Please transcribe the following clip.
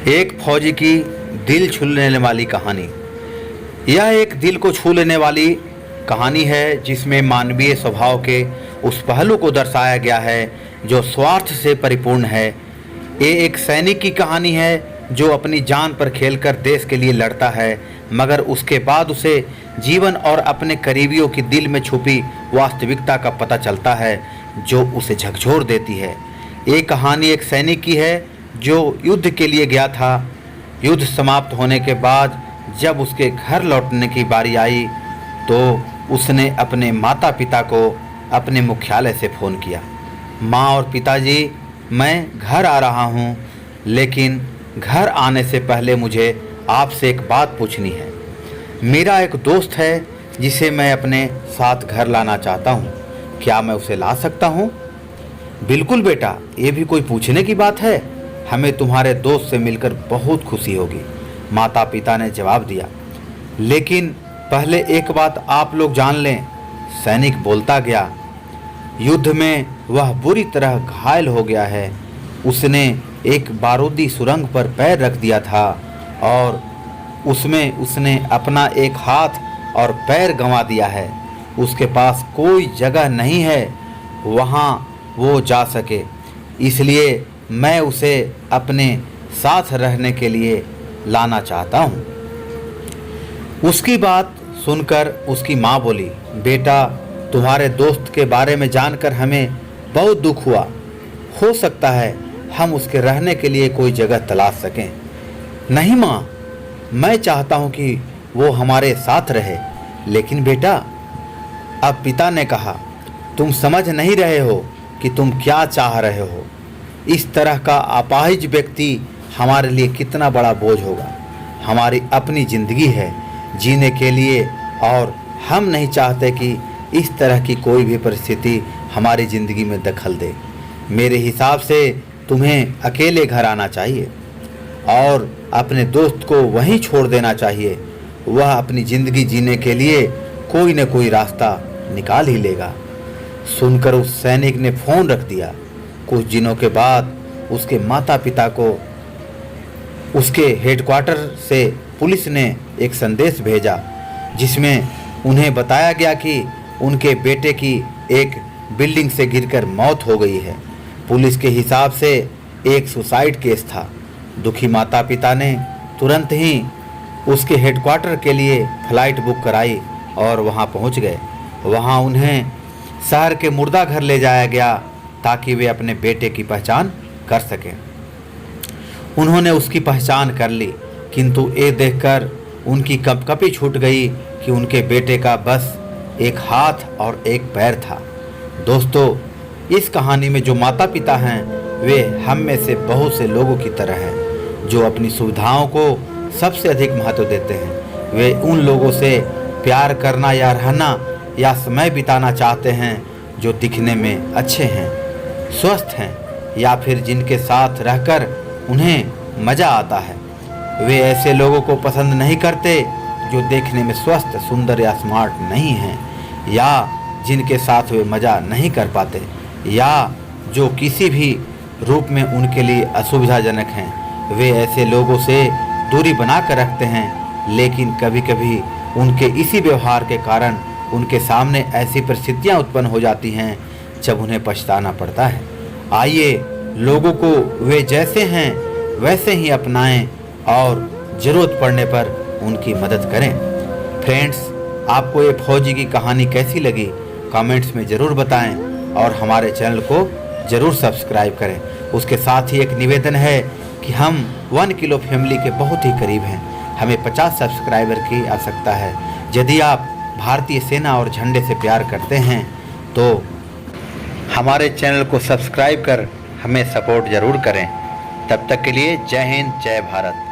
एक फौजी की दिल छू लेने वाली कहानी। यह एक दिल को छू लेने वाली कहानी है जिसमें मानवीय स्वभाव के उस पहलू को दर्शाया गया है जो स्वार्थ से परिपूर्ण है। ये एक सैनिक की कहानी है जो अपनी जान पर खेलकर देश के लिए लड़ता है, मगर उसके बाद उसे जीवन और अपने करीबियों की दिल में छुपी वास्तविकता का पता चलता है जो उसे झकझोर देती है। ये कहानी एक सैनिक की है जो युद्ध के लिए गया था। युद्ध समाप्त होने के बाद जब उसके घर लौटने की बारी आई तो उसने अपने माता पिता को अपने मुख्यालय से फ़ोन किया। माँ और पिताजी, मैं घर आ रहा हूँ, लेकिन घर आने से पहले मुझे आपसे एक बात पूछनी है। मेरा एक दोस्त है जिसे मैं अपने साथ घर लाना चाहता हूँ, क्या मैं उसे ला सकता हूँ? बिल्कुल बेटा, ये भी कोई पूछने की बात है, हमें तुम्हारे दोस्त से मिलकर बहुत खुशी होगी, माता पिता ने जवाब दिया। लेकिन पहले एक बात आप लोग जान लें, सैनिक बोलता गया, युद्ध में वह बुरी तरह घायल हो गया है। उसने एक बारूदी सुरंग पर पैर रख दिया था और उसमें उसने अपना एक हाथ और पैर गंवा दिया है। उसके पास कोई जगह नहीं है वहाँ वो जा सके, इसलिए मैं उसे अपने साथ रहने के लिए लाना चाहता हूँ। उसकी बात सुनकर उसकी माँ बोली, बेटा, तुम्हारे दोस्त के बारे में जानकर हमें बहुत दुख हुआ। हो सकता है हम उसके रहने के लिए कोई जगह तलाश सकें। नहीं माँ, मैं चाहता हूँ कि वो हमारे साथ रहे। लेकिन बेटा, अब पिता ने कहा, तुम समझ नहीं रहे हो कि तुम क्या चाह रहे हो। इस तरह का अपाहिज व्यक्ति हमारे लिए कितना बड़ा बोझ होगा। हमारी अपनी ज़िंदगी है जीने के लिए और हम नहीं चाहते कि इस तरह की कोई भी परिस्थिति हमारी ज़िंदगी में दखल दे। मेरे हिसाब से तुम्हें अकेले घर आना चाहिए और अपने दोस्त को वहीं छोड़ देना चाहिए। वह अपनी ज़िंदगी जीने के लिए कोई न कोई रास्ता निकाल ही लेगा। सुनकर उस सैनिक ने फ़ोन रख दिया। कुछ दिनों के बाद उसके माता पिता को उसके हेडक्वार्टर से पुलिस ने एक संदेश भेजा जिसमें उन्हें बताया गया कि उनके बेटे की एक बिल्डिंग से गिरकर मौत हो गई है। पुलिस के हिसाब से एक सुसाइड केस था। दुखी माता पिता ने तुरंत ही उसके हेडक्वार्टर के लिए फ्लाइट बुक कराई और वहां पहुंच गए। वहां उन्हें शहर के मुर्दा घर ले जाया गया ताकि वे अपने बेटे की पहचान कर सकें। उन्होंने उसकी पहचान कर ली, किंतु ये देखकर उनकी कपकपी छूट गई कि उनके बेटे का बस एक हाथ और एक पैर था। दोस्तों, इस कहानी में जो माता पिता हैं वे हम में से बहुत से लोगों की तरह हैं जो अपनी सुविधाओं को सबसे अधिक महत्व देते हैं। वे उन लोगों से प्यार करना या रहना या समय बिताना चाहते हैं जो दिखने में अच्छे हैं, स्वस्थ हैं या फिर जिनके साथ रहकर उन्हें मज़ा आता है। वे ऐसे लोगों को पसंद नहीं करते जो देखने में स्वस्थ, सुंदर या स्मार्ट नहीं हैं या जिनके साथ वे मज़ा नहीं कर पाते या जो किसी भी रूप में उनके लिए असुविधाजनक हैं। वे ऐसे लोगों से दूरी बना कर रखते हैं, लेकिन कभी कभी उनके इसी व्यवहार के कारण उनके सामने ऐसी परिस्थितियां उत्पन्न हो जाती हैं जब उन्हें पछताना पड़ता है। आइए लोगों को वे जैसे हैं वैसे ही अपनाएं और ज़रूरत पड़ने पर उनकी मदद करें। फ्रेंड्स, आपको ये फौजी की कहानी कैसी लगी कमेंट्स में ज़रूर बताएं और हमारे चैनल को ज़रूर सब्सक्राइब करें। उसके साथ ही एक निवेदन है कि हम 1 किलो फैमिली के बहुत ही करीब हैं। हमें 50 सब्सक्राइबर की आवश्यकता है। यदि आप भारतीय सेना और झंडे से प्यार करते हैं तो हमारे चैनल को सब्सक्राइब कर हमें सपोर्ट ज़रूर करें। तब तक के लिए जय हिंद, जय भारत।